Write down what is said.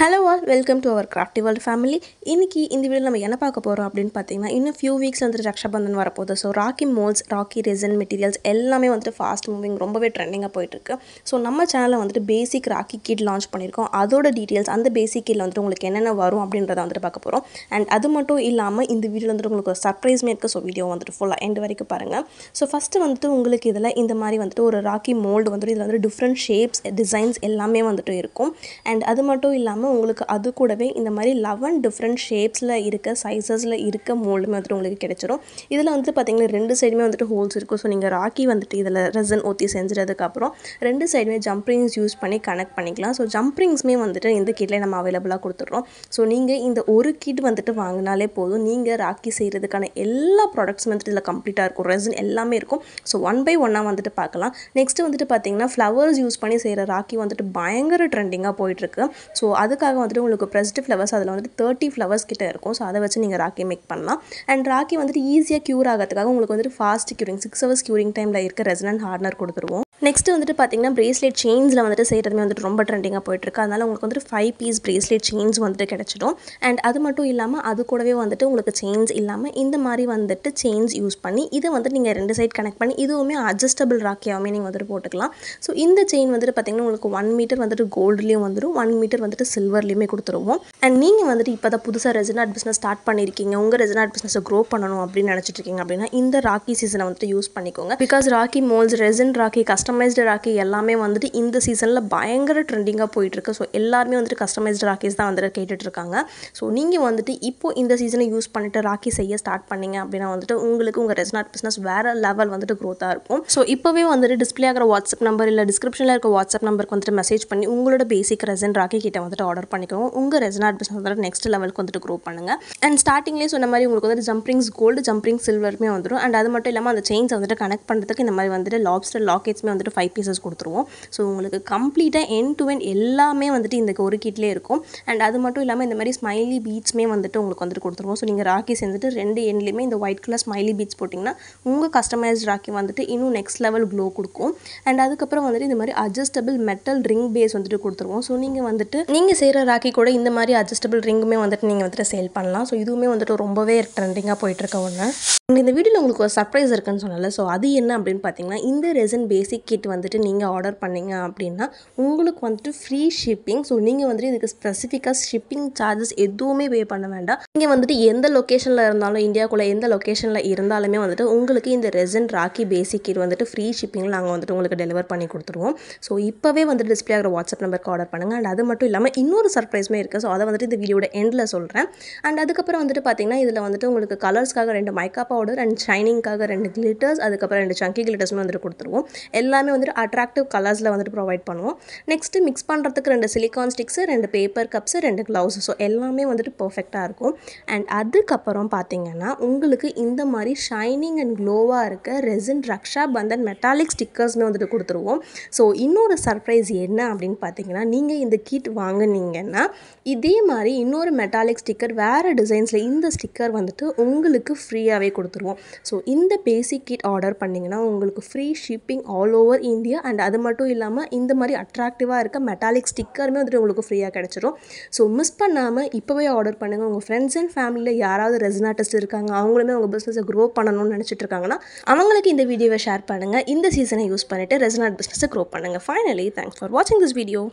Hello all, welcome to our Crafty World family. இன்னைக்கு இந்த வீடியோல நம்ம என்ன பார்க்க போறோம் அப்படினு பாத்தீங்கன்னா இன்னும் few weeks வந்து ரக்ஷாபந்தன் வர போகுது. So rakhi molds, rakhi resin materials எல்லாமே வந்து fast moving ரொம்பவே ட்ரெண்டிங்கா போயிட்டு இருக்கு. சோ நம்ம சேனல்ல வந்து பேசிக் ராக்கி கிட் லான்ச் பண்ணிருக்கோம். அதோட டீடைல்ஸ் அந்த பேசிக் கிட்ல வந்து உங்களுக்கு என்னென்ன வரும் அப்படின்றத வந்து பார்க்க போறோம். and அது மட்டும் இல்லாம இந்த வீடியோல வந்து உங்களுக்கு ஒரு சர்ப்ரைஸ் இருக்கு. சோ வீடியோ வந்து ஃபுல்லா எண்ட் வரைக்கும் பாருங்க. சோ ஃபர்ஸ்ட் வந்து உங்களுக்கு இதல இந்த மாதிரி வந்து ஒரு ராக்கி mold வந்து இதுல வந்து different shapes, designs எல்லாமே வந்து இருக்கும். and அது மட்டும் இல்லாம உங்களுக்கு அது கூடவே இந்த மாதிரி 11 டிஃபரண்ட் ஷேப்ஸ்ல இருக்க சைஸஸ்ல இருக்க மோல்ட் மாதிரி உங்களுக்கு கிடைச்சிரும். இதுல வந்து பாத்தீங்கன்னா ரெண்டு சைடுமே வந்து ஹோல்ஸ் இருக்கும். சோ நீங்க ராக்கி வந்து இதல ரெசின் ஊத்தி செஞ்சதுக்கு அப்புறம் ரெண்டு சைடுமே ஜம்ப் ரிங்ஸ் யூஸ் பண்ணி கனெக்ட் பண்ணிக்கலாம். சோ ஜம்ப் ரிங்ஸ்மே வந்து இந்த கிட்ல நம்ம அவேலபிளா கொடுத்துறோம். சோ நீங்க இந்த ஒரு கிட் வந்து வாங்குனாலே போதும். நீங்க ராக்கி செய்யிறதுக்கான எல்லா ப்ராடக்ட்ஸ் வந்து இதுல கம்ப்ளீட்டா இருக்கும். ரெசின் எல்லாமே இருக்கும். சோ ஒன் பை ஒன்னா வந்து பார்க்கலாம். நெக்ஸ்ட் வந்து பாத்தீங்கன்னா ஃப்ளவர்ஸ் யூஸ் பண்ணி செய்யற ராக்கி வந்து பயங்கர ட்ரெண்டிங்கா போயிட்டு இருக்கு. சோ அதுக்காக வந்து உங்களுக்கு pressed flowers அதுல வந்து 30 flowers கிட்ட இருக்கும். சோ அத வச்சு நீங்க ராக்கி மேக் பண்ணலாம். and ராக்கி வந்து ஈஸியா கியூர் ஆகிறதுக்காக உங்களுக்கு வந்து ஃபாஸ்ட் கியூரிங் 6 hours கியூரிங் டைம்ல இருக்க ரெசின் அண்ட் ஹார்ட்னர் கொடுத்துருவோம். நெக்ஸ்ட் வந்து பாத்தீங்கன்னா பிரேஸ்லெட் செயின்ஸ்ல வந்து செய்யறதுமே வந்து ரொம்ப ட்ரெண்டிங்கா போயிட்டு இருக்கு. அதனால உங்களுக்கு வந்து 5 பீஸ் பிரேஸ்லெட் செயின்ஸ் வந்து கிடைச்சிடும். and அது மட்டும் இல்லாம அது கூடவே வந்து உங்களுக்கு செயின்ஸ் இல்லாம இந்த மாதிரி வந்து செயின்ஸ் யூஸ் பண்ணி இத வந்து நீங்க ரெண்டு சைடு கனெக்ட் பண்ணி இதுவுமே அட்ஜஸ்டபிள் ராக்கியாவே நீங்க வந்து போட்டுக்கலாம். சோ இந்த செயின் வந்து பாத்தீங்கன்னா உங்களுக்கு 1 மீட்டர் வந்து கோல்ட்லயும் வந்துரும், 1 மீட்டர் வந்து சில்வர்லயுமே கொடுத்துருவோம். and நீங்க வந்து இப்போதான் புதுசா ரெசின் ஆர்ட் பிசினஸ் ஸ்டார்ட் பண்ணிருக்கீங்க, உங்க ரெசின் ஆர்ட் பிசினஸ் grow பண்ணனும் அப்படி நினைச்சிட்டு இருக்கீங்க அப்படினா இந்த ராக்கி சீசனை வந்து யூஸ் பண்ணிக்கோங்க. because rakhi molds, resin rakhi, customised rakhi எல்லாமே வந்து இந்த சீசன்ல பயங்கர ட்ரெண்டிங்கா போயிட்டு இருக்கு. சோ எல்லாரும் வந்து கஸ்டமைஸ்டு ராக்கிஸ் தான் வந்து கேட்டுட்டு இருக்காங்க. சோ நீங்க வந்து இப்போ இந்த சீசனை யூஸ் பண்ணிட்டு ராக்கி செய்ய ஸ்டார்ட் பண்ணீங்க அப்படினா வந்து உங்களுக்கு உங்க ரெசின் ஆர்ட் பிசினஸ் வேற லெவல் வந்து growth-ஆ இருக்கும். சோ இப்பவே வந்து டிஸ்ப்ளே ஆகிற வாட்ஸ்அப் நம்பர் இல்ல டிஸ்கிரிப்ஷன்ல இருக்க வாட்ஸ்அப் நம்பருக்கு வந்து மெசேஜ் பண்ணி உங்களோட பேசிக் ரெசின் ராக்கி கிட்ட வந்து ஆர்டர் பண்ணிக்கோங்க. உங்க ரெசின் ஆர்ட் பிசினஸ் வந்து நெக்ஸ்ட் லெவலுக்கு வந்து grow பண்ணுங்க. and ஸ்டார்டிங்லயே சொன்ன மாதிரி உங்களுக்கு வந்து jump rings gold, jump rings சில்வர்மே வந்துரும். and அது மட்டும் இல்லாம அந்த செயின்ஸ் வந்து கனெக்ட் பண்றதுக்கு இந்த மாதிரி வந்து லாப்ஸ்டர் லாக்கெட்ஸ்மே வந்து 5 பீசஸ் கொடுத்துருவோம். சோ உங்களுக்கு கம்ப்ளீட்டா எண்ட் டு எண்ட் எல்லாமே வந்து இந்த ஒரு கிட்லயே இருக்கும். and அது மட்டும் இல்லாம இந்த மாதிரி ஸ்மைலி பீட்ஸ்மே வந்து உங்களுக்கு வந்து கொடுத்துருவோம். சோ நீங்க ராக்கி செஞ்சுட்டு ரெண்டு எண்ட்லயுமே இந்த ஒயிட் கலர் ஸ்மைலி பீட்ஸ் போட்டிங்கன்னா உங்க கஸ்டமைஸ்ட் ராக்கி வந்து இன்னும் நெக்ஸ்ட் லெவல் க்ளோ கொடுக்கும். and அதுக்கப்புறம் வந்து இந்த மாதிரி அட்ஜஸ்டபிள் மெட்டல் ரிங் பேஸ் வந்து கொடுத்துருவோம். சோ நீங்க நீங்க செய்யற ராக்கி கூட இந்த மாதிரி அட்ஜஸ்டபிள் ரிங்குமே நீங்க சேல் பண்ணலாம். சோ இதுவுமே ரொம்பவே ட்ரெண்டிங்கா போயிட்டு இருக்க ஒண்ணு. இந்த வீடியோல உங்களுக்கு ஒரு சர்ப்ரைஸ் இருக்குன்னு சொன்னல. சோ அது என்ன அப்படினு பாத்தீங்கன்னா இந்த ரெசின் பேசிக் கிட் நீங்க ஆர்டர் பண்ணீங்க அப்படினா உங்களுக்கு ஃப்ரீ ஷிப்பிங். சோ நீங்க இதுக்கு ஸ்பெசிஃபிக்கா ஷிப்பிங் சார்ஜஸ் எதுவுமே பே பண்ண வேண்டாம். நீங்க எந்த லொகேஷன்ல இருந்தாலும் இந்தியாக்குள்ள எந்த லொகேஷன்ல இருந்தாலுமே உங்களுக்கு இந்த ரெசின் ராக்கி பேசிக் கிட் ஃப்ரீ ஷிப்பிங்ல நாங்க உங்களுக்கு டெலிவர் பண்ணி கொடுத்துருவோம். சோ இப்பவே டிஸ்ப்ளே ஆகிற வாட்ஸ்அப் நம்பருக்கு ஆர்டர் பண்ணுங்க. and அது மட்டும் இல்லாம இன்னொரு சர்ப்ரைஸ்மே இருக்கு. சோ அத இந்த வீடியோட எண்ட்ல சொல்றேன். and அதுக்கப்புறம் பாத்தீங்கன்னா இதுல உங்களுக்கு கலர்ஸ்க்காக 2 மைக்கா பவுடர் and ஷைனிங்காக 2 கிளிட்டர்ஸ், அதுக்கப்புறம் 2 சங்கி கிளிட்டர்ஸ்மே கொடுத்துருவோம். எல்லாமே அட்ராக்டிவ் கலர்ஸ்ல ப்ரொவைட் பண்ணுவோம். நெக்ஸ்ட் மிக்ஸ் பண்றதுக்கு 2 silicone sticks, 2 paper cups, 2 gloves. So எல்லாமே பெர்ஃபெக்ட்டா இருக்கும். and அதுக்கப்புறம் பாத்தீங்கன்னா உங்களுக்கு இந்த மாதிரி ஷைனிங் அண்ட் க்ளோவா இருக்க ரெசின் ரக்ஷா பந்தன் மெட்டாலிக் ஸ்டிக்கர்ஸ்மே கொடுத்துருவோம். சோ இன்னொரு சர்ப்ரைஸ் என்ன அப்படின்னு பாத்தீங்கன்னா நீங்க இந்த கிட் வாங்குனீங்கன்னா இதே மாதிரி இன்னொரு மெட்டாலிக் ஸ்டிக்கர் வேற டிசைன்ஸ்ல இந்த ஸ்டிக்கர் உங்களுக்கு ஃப்ரீயாவே கொடுத்துருவோம். சோ இந்த பேசிக் கிட் ஆர்டர் பண்ணீங்கன்னா உங்களுக்கு free shipping all over India. and அது மட்டும் இல்லாம இந்த மாதிரி அட்ராக்டிவா இருக்க மெட்டாலிக் ஸ்டிக்கர்மே உங்களுக்கு ஃப்ரீயா கிடைச்சிரும். சோ மிஸ் பண்ணாம இப்பவே ஆர்டர் பண்ணுங்க. உங்க ஃப்ரெண்ட்ஸ் அண்ட் ஃபேமிலில யாராவது ரெசின் ஆர்டிஸ்ட் இருக்காங்க, அவங்களுமே உங்க பிசினஸை grow பண்ணணும்னு நினைச்சிட்டு இருக்காங்கன்னா அவங்களுக்கு இந்த வீடியோவை ஷேர் பண்ணுங்க. இந்த சீசனை யூஸ் பண்ணிட்டு ரெசின் ஆர்ட் பிசினஸை grow பண்ணுங்க. Finally, thanks for watching this video.